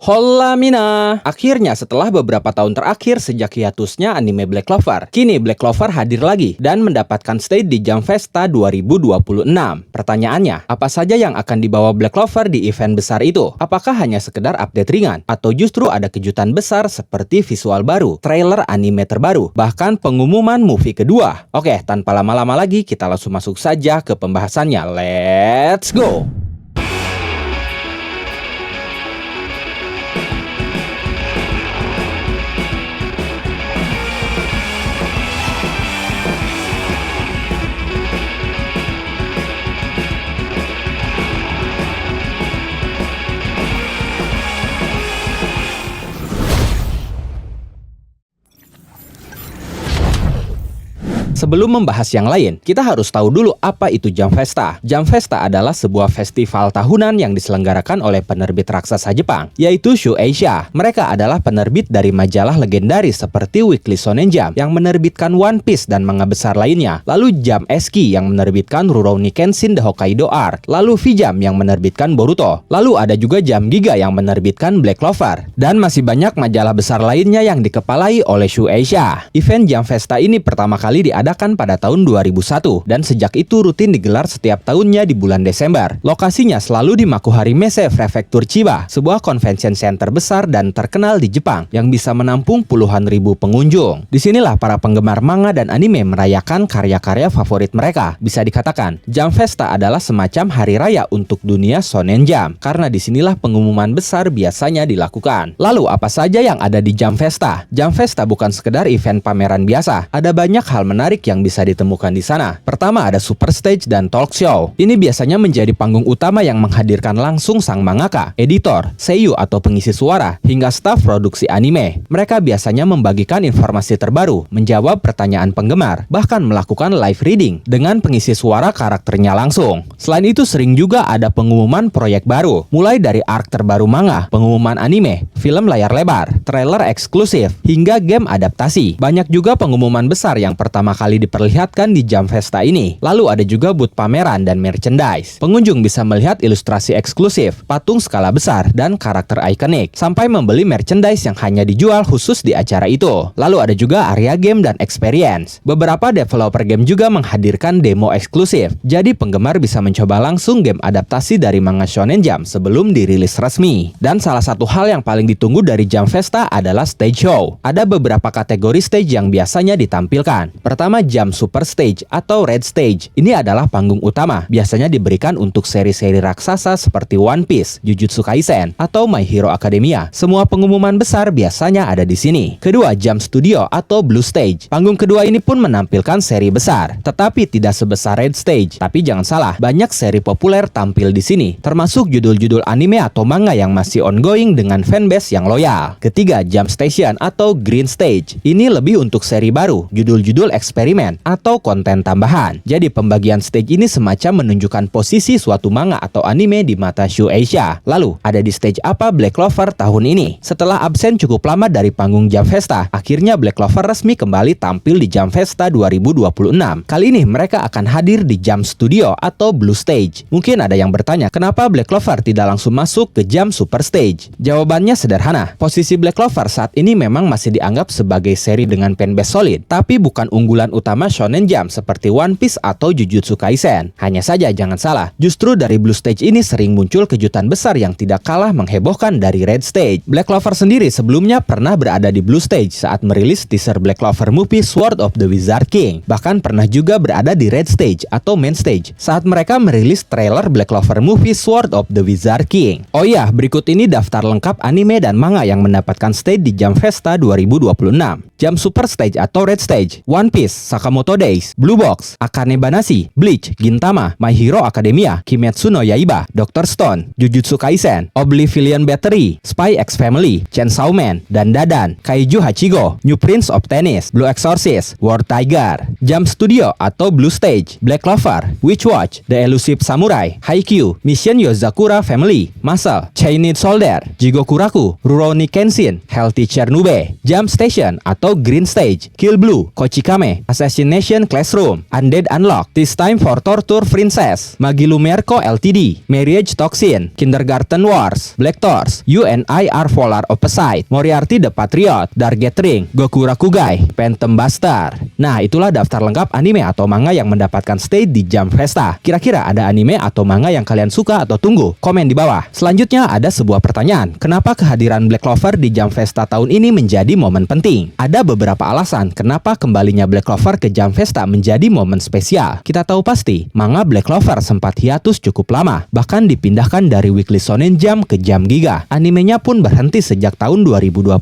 Hola Mina! Akhirnya setelah beberapa tahun terakhir sejak hiatusnya anime Black Clover, kini Black Clover hadir lagi dan mendapatkan stage di Jam Festa 2026. Pertanyaannya, apa saja yang akan dibawa Black Clover di event besar itu? Apakah hanya sekedar update ringan? Atau justru ada kejutan besar seperti visual baru, trailer anime terbaru, bahkan pengumuman movie kedua? Oke, tanpa lama-lama lagi kita langsung masuk saja ke pembahasannya. Let's go! Sebelum membahas yang lain, kita harus tahu dulu apa itu Jam Festa. Jam Festa adalah sebuah festival tahunan yang diselenggarakan oleh penerbit raksasa Jepang, yaitu Shueisha. Mereka adalah penerbit dari majalah legendaris seperti Weekly Shonen Jump yang menerbitkan One Piece dan manga besar lainnya. Lalu Jam Eski yang menerbitkan Rurouni Kenshin The Hokkaido Arc. Lalu V-Jam yang menerbitkan Boruto. Lalu ada juga Jam Giga yang menerbitkan Black Clover. Dan masih banyak majalah besar lainnya yang dikepalai oleh Shueisha. Event Jam Festa ini pertama kali diadakan pada tahun 2001 dan sejak itu rutin digelar setiap tahunnya di bulan Desember. Lokasinya selalu di Makuharimese Prefektur Chiba, sebuah convention center besar dan terkenal di Jepang yang bisa menampung puluhan ribu pengunjung. Disinilah para penggemar manga dan anime merayakan karya-karya favorit mereka. Bisa dikatakan, Jam Festa adalah semacam hari raya untuk dunia Shonen Jump karena disinilah pengumuman besar biasanya dilakukan. Lalu apa saja yang ada di Jam Festa? Jam Festa bukan sekedar event pameran biasa. Ada banyak hal menarik yang bisa ditemukan di sana. Pertama ada Super Stage dan Talk Show. Ini biasanya menjadi panggung utama yang menghadirkan langsung sang mangaka, editor, seiyu atau pengisi suara, hingga staf produksi anime. Mereka biasanya membagikan informasi terbaru, menjawab pertanyaan penggemar, bahkan melakukan live reading dengan pengisi suara karakternya langsung. Selain itu sering juga ada pengumuman proyek baru, mulai dari arc terbaru manga, pengumuman anime, film layar lebar, trailer eksklusif, hingga game adaptasi. Banyak juga pengumuman besar yang pertama kali diperlihatkan di Jam Festa ini. Lalu ada juga booth pameran dan merchandise. Pengunjung bisa melihat ilustrasi eksklusif, patung skala besar, dan karakter ikonik, sampai membeli merchandise yang hanya dijual khusus di acara itu. Lalu ada juga area game dan experience. Beberapa developer game juga menghadirkan demo eksklusif, jadi penggemar bisa mencoba langsung game adaptasi dari manga Shonen Jump sebelum dirilis resmi. Dan salah satu hal yang paling ditunggu dari Jam Festa adalah stage show. Ada beberapa kategori stage yang biasanya ditampilkan. Pertama, Jam Super Stage atau Red Stage. Ini adalah panggung utama, biasanya diberikan untuk seri-seri raksasa seperti One Piece, Jujutsu Kaisen, atau My Hero Academia. Semua pengumuman besar biasanya ada di sini. Kedua, Jam Studio atau Blue Stage. Panggung kedua ini pun menampilkan seri besar, tetapi tidak sebesar Red Stage. Tapi jangan salah, banyak seri populer tampil di sini, termasuk judul-judul anime atau manga yang masih ongoing dengan fanbase yang loyal. Ketiga, Jam Station atau Green Stage. Ini lebih untuk seri baru, judul-judul eksperimen, atau konten tambahan. Jadi pembagian stage ini semacam menunjukkan posisi suatu manga atau anime di mata Shueisha. Lalu, ada di stage apa Black Clover tahun ini? Setelah absen cukup lama dari panggung Jam Festa, akhirnya Black Clover resmi kembali tampil di Jam Festa 2026. Kali ini mereka akan hadir di Jam Studio atau Blue Stage. Mungkin ada yang bertanya, kenapa Black Clover tidak langsung masuk ke Jam Super Stage? Jawabannya sederhana. Posisi Black Clover saat ini memang masih dianggap sebagai seri dengan fanbase solid, tapi bukan unggulan utama Shonen Jump seperti One Piece atau Jujutsu Kaisen. Hanya saja jangan salah, justru dari Blue Stage ini sering muncul kejutan besar yang tidak kalah menghebohkan dari Red Stage. Black Clover sendiri sebelumnya pernah berada di Blue Stage saat merilis teaser Black Clover movie Sword of the Wizard King. Bahkan pernah juga berada di Red Stage atau Main Stage saat mereka merilis trailer Black Clover movie Sword of the Wizard King. Oh iya, berikut ini daftar lengkap anime dan manga yang mendapatkan stage di Jam Festa 2026. Jam Super Stage atau Red Stage, One Piece, Sakamoto Days, Blue Box, Akane Banashi, Bleach, Gintama, My Hero Academia, Kimetsu no Yaiba, Dr. Stone, Jujutsu Kaisen, Oblivion Battery, Spy X Family, Chainsaw Man, dan Dadan, Kaiju Hachigo, New Prince of Tennis, Blue Exorcist, War Tiger. Jam Studio atau Blue Stage, Black Clover, Witch Watch, The Elusive Samurai, Haikyuu, Mission Yozakura Family, Muscle, Chained Soldier, Jigokuraku, Rurouni Kenshin, Hell Teacher Nube. Jam Station atau Green Stage, Kill Blue, Kochikame, Assassination Classroom, Undead Unlock, This Time for Torture Princess, Magilu Merco Ltd, Marriage Toxin, Kindergarten Wars, Black Tors, You and I Are Polar Opposite, Moriarty the Patriot, Dark Gathering, Goku Rakugai, Phantom Buster. Nah, itulah daftar lengkap anime atau manga yang mendapatkan stay di Jump Festa. Kira-kira ada anime atau manga yang kalian suka atau tunggu? Komen di bawah. Selanjutnya ada sebuah pertanyaan. Kenapa kehadiran Black Clover di Jump Festa tahun ini menjadi momen penting? Ada beberapa alasan kenapa kembalinya Black Clover ke Jump Festa menjadi momen spesial. Kita tahu pasti, manga Black Clover sempat hiatus cukup lama, bahkan dipindahkan dari Weekly Shonen Jump ke Jump Giga. Animenya pun berhenti sejak tahun 2021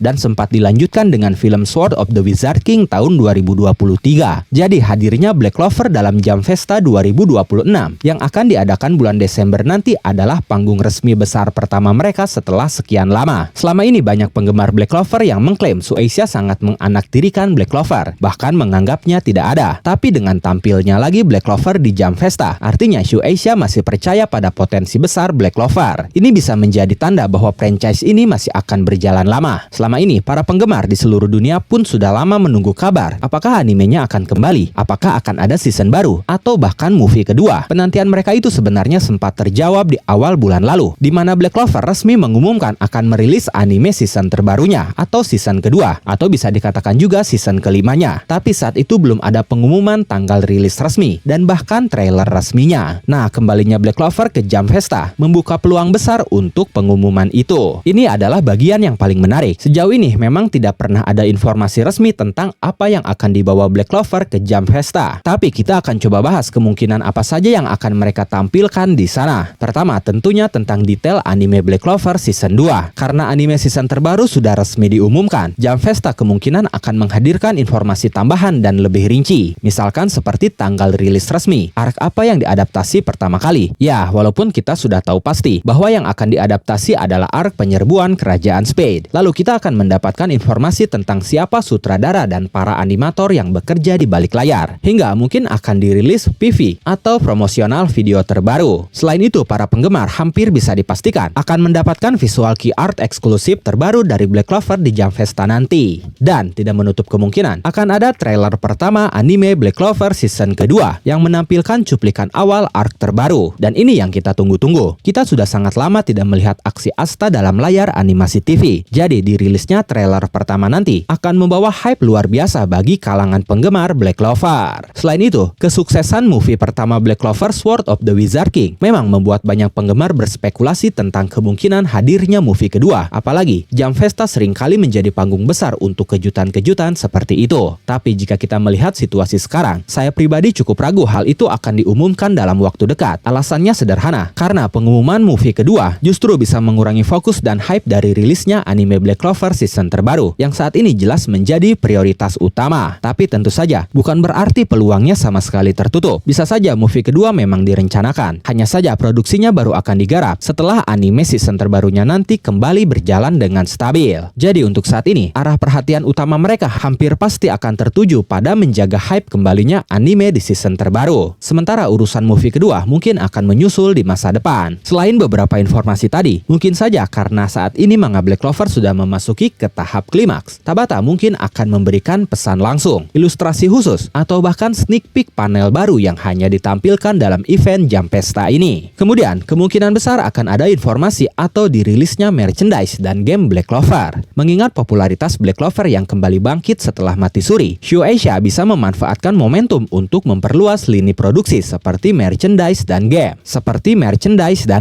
dan sempat dilanjutkan dengan film Sword of the Wizard King tahun 2023. Jadi hadirnya Black Clover dalam Jump Festa 2026 yang akan diadakan bulan Desember nanti adalah panggung resmi besar pertama mereka setelah sekian lama. Selama ini banyak penggemar Black Clover yang mengklaim Shueisha sangat menganaktirikan Black Clover, bahkan menganggapnya tidak ada. Tapi dengan tampilnya lagi Black Clover di Jump Festa, artinya Shueisha masih percaya pada potensi besar Black Clover. Ini bisa menjadi tanda bahwa franchise ini masih akan berjalan lama. Selama ini, para penggemar di seluruh dunia pun sudah lama menunggu kabar apakah animenya akan kembali, apakah akan ada season baru, atau bahkan movie kedua. Penantian mereka itu sebenarnya sempat terjawab di awal bulan lalu, di mana Black Clover resmi mengumumkan akan merilis anime season terbarunya, atau season kedua, atau bisa dikatakan juga season kelimanya. Tapi saat itu belum ada pengumuman tanggal rilis resmi, dan bahkan trailer resminya. Nah, kembalinya Black Clover ke Jump Festa membuka peluang besar untuk pengumuman itu. Ini adalah bagian yang paling menarik. Sejauh ini memang tidak pernah ada informasi resmi tentang apa yang akan dibawa Black Clover ke Jump Festa. Tapi kita akan coba bahas kemungkinan apa saja yang akan mereka tampilkan di sana. Pertama, tentunya tentang detail anime Black Clover season 2. Karena anime season terbaru sudah resmi diumumkan, Jump Festa kemungkinan akan menghadirkan informasi tambahan dan lebih rinci. Misalkan seperti tanggal rilis resmi, arc apa yang diadaptasi pertama kali. Ya, walaupun kita sudah tahu pasti bahwa yang akan diadaptasi adalah arc penyerbuan Kerajaan Spade. Lalu kita akan mendapatkan informasi tentang siapa sutradara dan para animator yang bekerja di balik layar. Hingga mungkin akan dirilis PV atau promosional video terbaru. Selain itu, para penggemar hampir bisa dipastikan akan mendapatkan visual key art eksklusif terbaru dari Black Clover di Jump Festa nanti. Dan tidak menutup kemungkinan akan ada trailer pertama anime Black Clover season kedua yang menampilkan cuplikan awal arc terbaru. Dan ini yang kita tunggu-tunggu. Kita sudah sangat lama tidak melihat aksi Asta dalam layar animasi TV. Jadi dirilisnya trailer pertama nanti akan membawa hype luar biasa bagi kalangan penggemar Black Clover. Selain itu, kesuksesan movie pertama Black Clover Sword of the Wizard King memang membuat banyak penggemar berspekulasi tentang kemungkinan hadirnya movie kedua. Apalagi Jump Festa seringkali menjadi panggung besar untuk kejutan-kejutan seperti itu. Tapi jika kita melihat situasi sekarang, saya pribadi cukup ragu hal itu akan diumumkan dalam waktu dekat. Alasannya sederhana, karena pengumuman movie kedua justru bisa mengurangi fokus dan hype dari rilisnya anime Black Clover season terbaru yang saat ini jelas menjadi prioritas utama. Tapi tentu saja bukan berarti peluangnya sama sekali tertutup. Bisa saja movie kedua memang direncanakan, hanya saja produksinya baru akan digarap setelah anime season terbarunya nanti kembali berjalan dengan stabil. Jadi untuk saat ini, arah perhatian utama mereka hampir pasti akan tertuju pada menjaga hype kembalinya anime di season terbaru. Sementara urusan movie kedua mungkin akan menyusul di masa depan. Selain beberapa informasi tadi, mungkin saja karena saat ini manga Black Clover sudah memasuki ke tahap klimaks, Tabata mungkin akan memberikan pesan langsung, ilustrasi khusus, atau bahkan sneak peek panel baru yang hanya ditampilkan dalam event Jump Festa ini. Kemudian, kemungkinan besar akan ada informasi atau dirilisnya merchandise dan game Black Clover. Mengingat popularitas Black Clover yang kembali bangkit setelah mati suri, Shueisha bisa memanfaatkan momentum untuk memperluas lini produksi seperti merchandise dan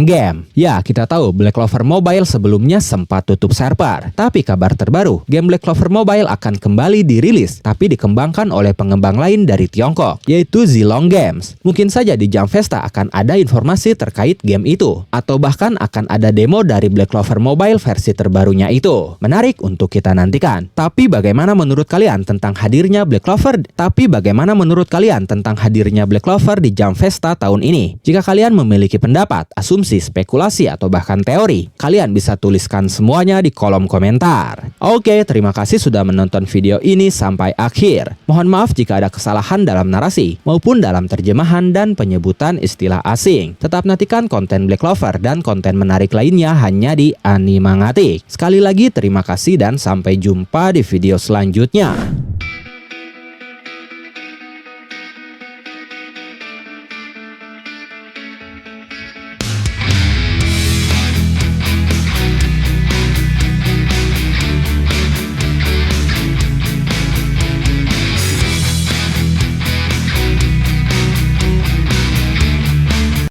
game. Ya, kita tahu Black Clover Mobile sebelumnya sempat tutup server. Tapi kabar terbaru, game Black Clover Mobile akan kembali dirilis, tapi dikembangkan oleh pengembang lain dari Tiongkok, yaitu Zilong Games. Mungkin saja di Jump Festa akan ada informasi terkait game itu, atau bahkan akan ada demo dari Black Clover Mobile versi terbarunya itu. Menarik untuk kita nantikan. Tapi bagaimana menurut kalian tentang hadirnya Black Clover di Jump Festa tahun ini? Jika kalian memiliki pendapat, asumsi, spekulasi, atau bahkan teori, kalian bisa tuliskan semuanya di kolom komentar. Oke, terima kasih sudah menonton video ini sampai akhir. Mohon maaf jika ada kesalahan dalam narasi maupun dalam terjemahan dan penyebutan istilah asing. Tetap nantikan konten Black Clover dan konten menarik lainnya hanya di Animangatik. Sekali lagi terima kasih dan sampai jumpa di video selanjutnya.